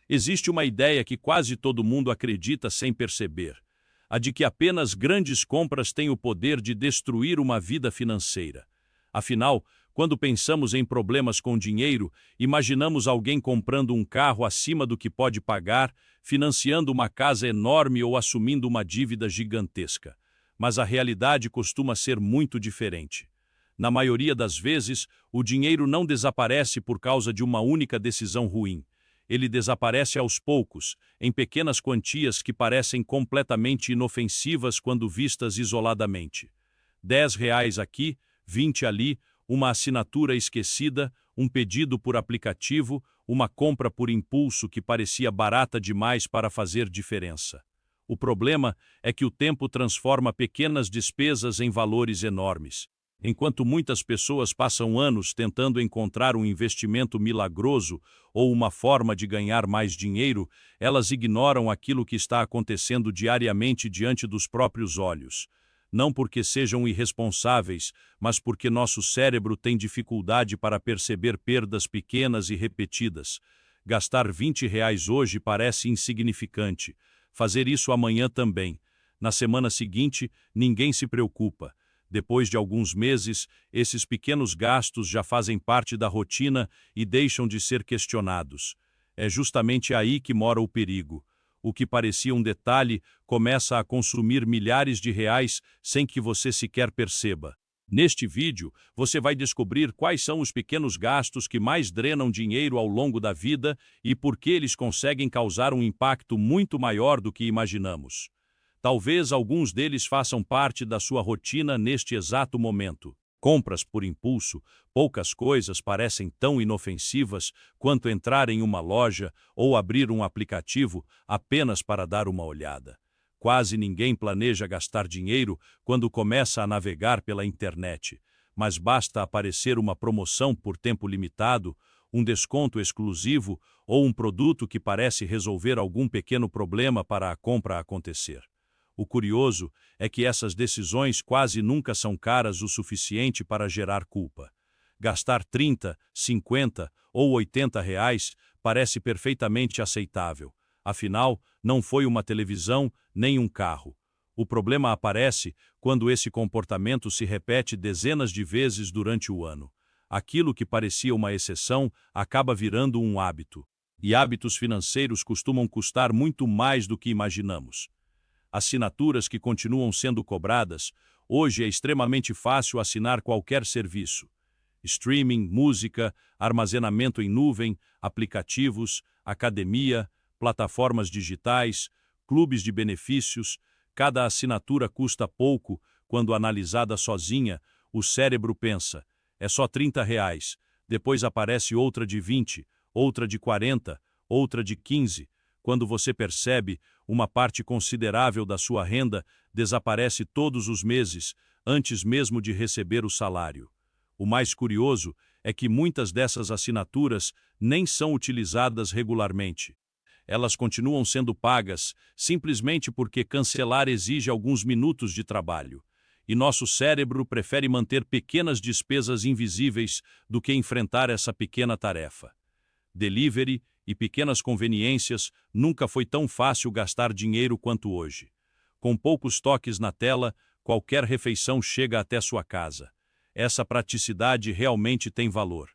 Existe uma ideia que quase todo mundo acredita sem perceber, a de que apenas grandes compras têm o poder de destruir uma vida financeira. Afinal, quando pensamos em problemas com dinheiro, imaginamos alguém comprando um carro acima do que pode pagar, financiando uma casa enorme ou assumindo uma dívida gigantesca. Mas a realidade costuma ser muito diferente. Na maioria das vezes, o dinheiro não desaparece por causa de uma única decisão ruim. Ele desaparece aos poucos, em pequenas quantias que parecem completamente inofensivas quando vistas isoladamente. R$ 10 aqui, 20 ali, uma assinatura esquecida, um pedido por aplicativo, uma compra por impulso que parecia barata demais para fazer diferença. O problema é que o tempo transforma pequenas despesas em valores enormes. Enquanto muitas pessoas passam anos tentando encontrar um investimento milagroso ou uma forma de ganhar mais dinheiro, elas ignoram aquilo que está acontecendo diariamente diante dos próprios olhos. Não porque sejam irresponsáveis, mas porque nosso cérebro tem dificuldade para perceber perdas pequenas e repetidas. Gastar R$ 20 hoje parece insignificante. Fazer isso amanhã também. Na semana seguinte, ninguém se preocupa. Depois de alguns meses, esses pequenos gastos já fazem parte da rotina e deixam de ser questionados. É justamente aí que mora o perigo. O que parecia um detalhe começa a consumir milhares de reais sem que você sequer perceba. Neste vídeo, você vai descobrir quais são os pequenos gastos que mais drenam dinheiro ao longo da vida e por que eles conseguem causar um impacto muito maior do que imaginamos. Talvez alguns deles façam parte da sua rotina neste exato momento. Compras por impulso, poucas coisas parecem tão inofensivas quanto entrar em uma loja ou abrir um aplicativo apenas para dar uma olhada. Quase ninguém planeja gastar dinheiro quando começa a navegar pela internet, mas basta aparecer uma promoção por tempo limitado, um desconto exclusivo ou um produto que parece resolver algum pequeno problema para a compra acontecer. O curioso é que essas decisões quase nunca são caras o suficiente para gerar culpa. Gastar 30, 50 ou 80 reais parece perfeitamente aceitável. Afinal, não foi uma televisão nem um carro. O problema aparece quando esse comportamento se repete dezenas de vezes durante o ano. Aquilo que parecia uma exceção acaba virando um hábito. E hábitos financeiros costumam custar muito mais do que imaginamos. Assinaturas que continuam sendo cobradas, hoje é extremamente fácil assinar qualquer serviço. Streaming, música, armazenamento em nuvem, aplicativos, academia, plataformas digitais, clubes de benefícios, cada assinatura custa pouco. Quando analisada sozinha, o cérebro pensa, é só R$ 30, depois aparece outra de 20, outra de 40, outra de 15. Quando você percebe, uma parte considerável da sua renda desaparece todos os meses, antes mesmo de receber o salário. O mais curioso é que muitas dessas assinaturas nem são utilizadas regularmente. Elas continuam sendo pagas simplesmente porque cancelar exige alguns minutos de trabalho. E nosso cérebro prefere manter pequenas despesas invisíveis do que enfrentar essa pequena tarefa. Delivery e pequenas conveniências, nunca foi tão fácil gastar dinheiro quanto hoje. Com poucos toques na tela, qualquer refeição chega até sua casa. Essa praticidade realmente tem valor.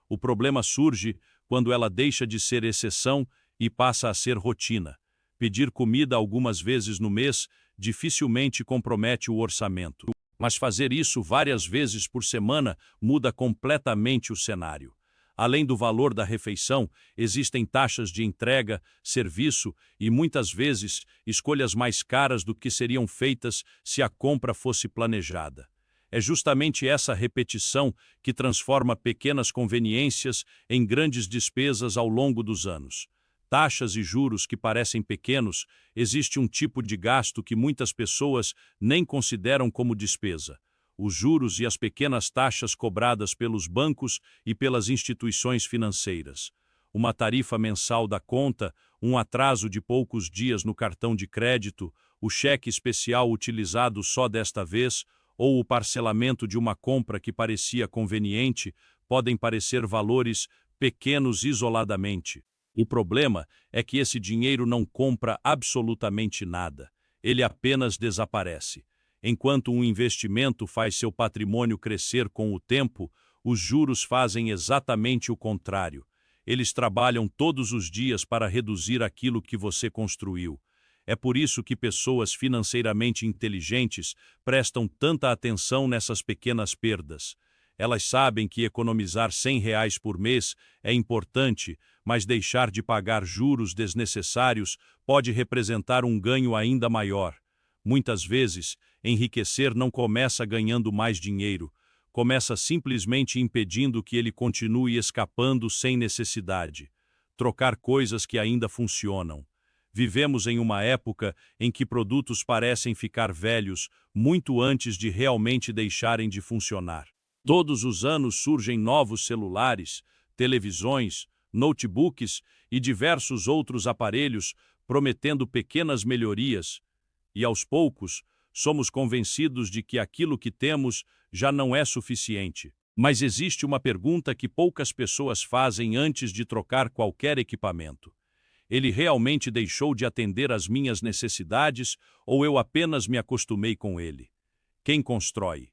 O problema surge quando ela deixa de ser exceção e passa a ser rotina. Pedir comida algumas vezes no mês dificilmente compromete o orçamento. Mas fazer isso várias vezes por semana muda completamente o cenário. Além do valor da refeição, existem taxas de entrega, serviço e, muitas vezes, escolhas mais caras do que seriam feitas se a compra fosse planejada. É justamente essa repetição que transforma pequenas conveniências em grandes despesas ao longo dos anos. Taxas e juros que parecem pequenos, existe um tipo de gasto que muitas pessoas nem consideram como despesa. Os juros e as pequenas taxas cobradas pelos bancos e pelas instituições financeiras. Uma tarifa mensal da conta, um atraso de poucos dias no cartão de crédito, o cheque especial utilizado só desta vez, ou o parcelamento de uma compra que parecia conveniente, podem parecer valores pequenos isoladamente. O problema é que esse dinheiro não compra absolutamente nada. Ele apenas desaparece. Enquanto um investimento faz seu patrimônio crescer com o tempo, os juros fazem exatamente o contrário. Eles trabalham todos os dias para reduzir aquilo que você construiu. É por isso que pessoas financeiramente inteligentes prestam tanta atenção nessas pequenas perdas. Elas sabem que economizar R$ 100 por mês é importante, mas deixar de pagar juros desnecessários pode representar um ganho ainda maior. Muitas vezes, enriquecer não começa ganhando mais dinheiro, começa simplesmente impedindo que ele continue escapando sem necessidade. Trocar coisas que ainda funcionam. Vivemos em uma época em que produtos parecem ficar velhos muito antes de realmente deixarem de funcionar. Todos os anos surgem novos celulares, televisões, notebooks e diversos outros aparelhos prometendo pequenas melhorias, e aos poucos somos convencidos de que aquilo que temos já não é suficiente. Mas existe uma pergunta que poucas pessoas fazem antes de trocar qualquer equipamento. Ele realmente deixou de atender às minhas necessidades ou eu apenas me acostumei com ele? Quem constrói?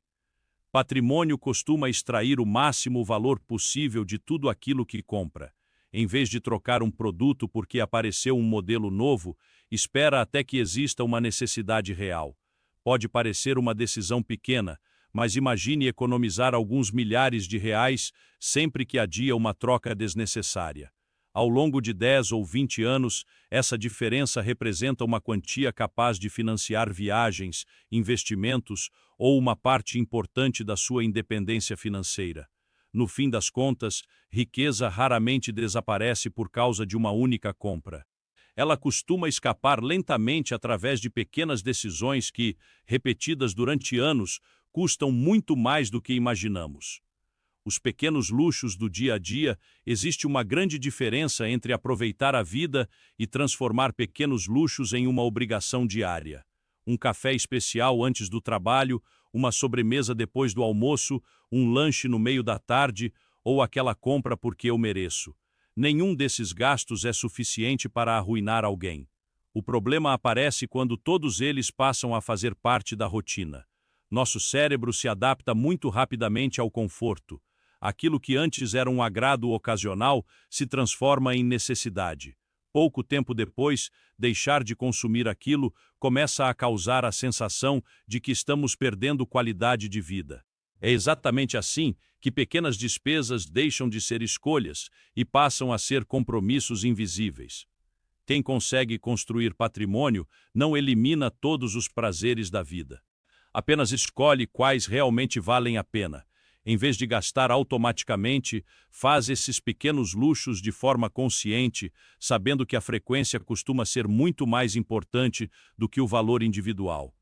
Patrimônio costuma extrair o máximo valor possível de tudo aquilo que compra. Em vez de trocar um produto porque apareceu um modelo novo, espera até que exista uma necessidade real. Pode parecer uma decisão pequena, mas imagine economizar alguns milhares de reais sempre que adia uma troca desnecessária. Ao longo de 10 ou 20 anos, essa diferença representa uma quantia capaz de financiar viagens, investimentos ou uma parte importante da sua independência financeira. No fim das contas, riqueza raramente desaparece por causa de uma única compra. Ela costuma escapar lentamente através de pequenas decisões que, repetidas durante anos, custam muito mais do que imaginamos. Os pequenos luxos do dia a dia, existe uma grande diferença entre aproveitar a vida e transformar pequenos luxos em uma obrigação diária. Um café especial antes do trabalho, uma sobremesa depois do almoço, um lanche no meio da tarde ou aquela compra porque eu mereço. Nenhum desses gastos é suficiente para arruinar alguém. O problema aparece quando todos eles passam a fazer parte da rotina. Nosso cérebro se adapta muito rapidamente ao conforto. Aquilo que antes era um agrado ocasional se transforma em necessidade. Pouco tempo depois, deixar de consumir aquilo começa a causar a sensação de que estamos perdendo qualidade de vida. É exatamente assim que pequenas despesas deixam de ser escolhas e passam a ser compromissos invisíveis. Quem consegue construir patrimônio não elimina todos os prazeres da vida. Apenas escolhe quais realmente valem a pena. Em vez de gastar automaticamente, faz esses pequenos luxos de forma consciente, sabendo que a frequência costuma ser muito mais importante do que o valor individual.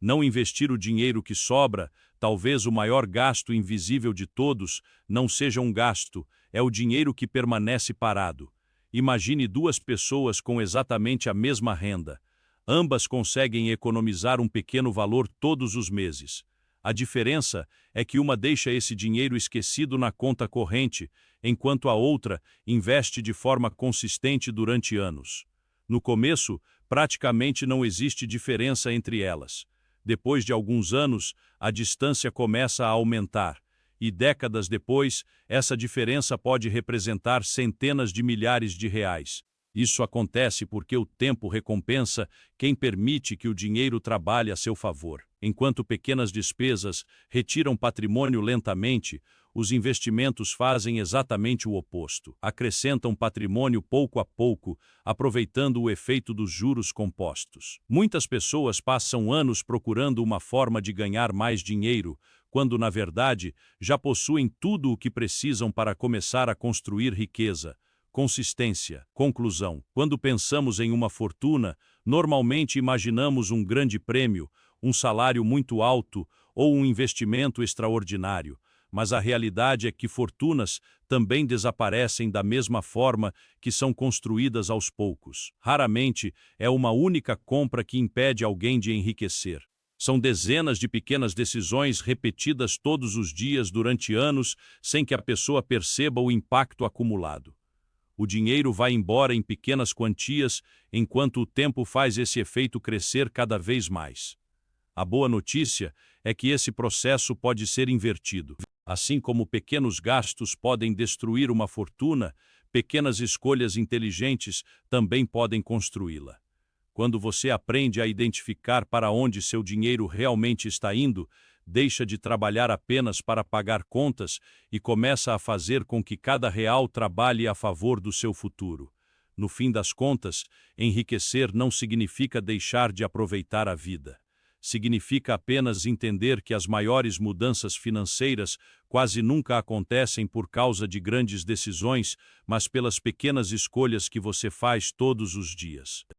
Não investir o dinheiro que sobra, talvez o maior gasto invisível de todos, não seja um gasto, é o dinheiro que permanece parado. Imagine duas pessoas com exatamente a mesma renda. Ambas conseguem economizar um pequeno valor todos os meses. A diferença é que uma deixa esse dinheiro esquecido na conta corrente, enquanto a outra investe de forma consistente durante anos. No começo, praticamente não existe diferença entre elas. Depois de alguns anos, a distância começa a aumentar, e décadas depois, essa diferença pode representar centenas de milhares de reais. Isso acontece porque o tempo recompensa quem permite que o dinheiro trabalhe a seu favor. Enquanto pequenas despesas retiram patrimônio lentamente, os investimentos fazem exatamente o oposto. Acrescentam patrimônio pouco a pouco, aproveitando o efeito dos juros compostos. Muitas pessoas passam anos procurando uma forma de ganhar mais dinheiro, quando, na verdade, já possuem tudo o que precisam para começar a construir riqueza. Consistência. Conclusão. Quando pensamos em uma fortuna, normalmente imaginamos um grande prêmio, um salário muito alto ou um investimento extraordinário. Mas a realidade é que fortunas também desaparecem da mesma forma que são construídas aos poucos. Raramente é uma única compra que impede alguém de enriquecer. São dezenas de pequenas decisões repetidas todos os dias durante anos sem que a pessoa perceba o impacto acumulado. O dinheiro vai embora em pequenas quantias, enquanto o tempo faz esse efeito crescer cada vez mais. A boa notícia é que esse processo pode ser invertido. Assim como pequenos gastos podem destruir uma fortuna, pequenas escolhas inteligentes também podem construí-la. Quando você aprende a identificar para onde seu dinheiro realmente está indo, deixa de trabalhar apenas para pagar contas e começa a fazer com que cada real trabalhe a favor do seu futuro. No fim das contas, enriquecer não significa deixar de aproveitar a vida. Significa apenas entender que as maiores mudanças financeiras quase nunca acontecem por causa de grandes decisões, mas pelas pequenas escolhas que você faz todos os dias.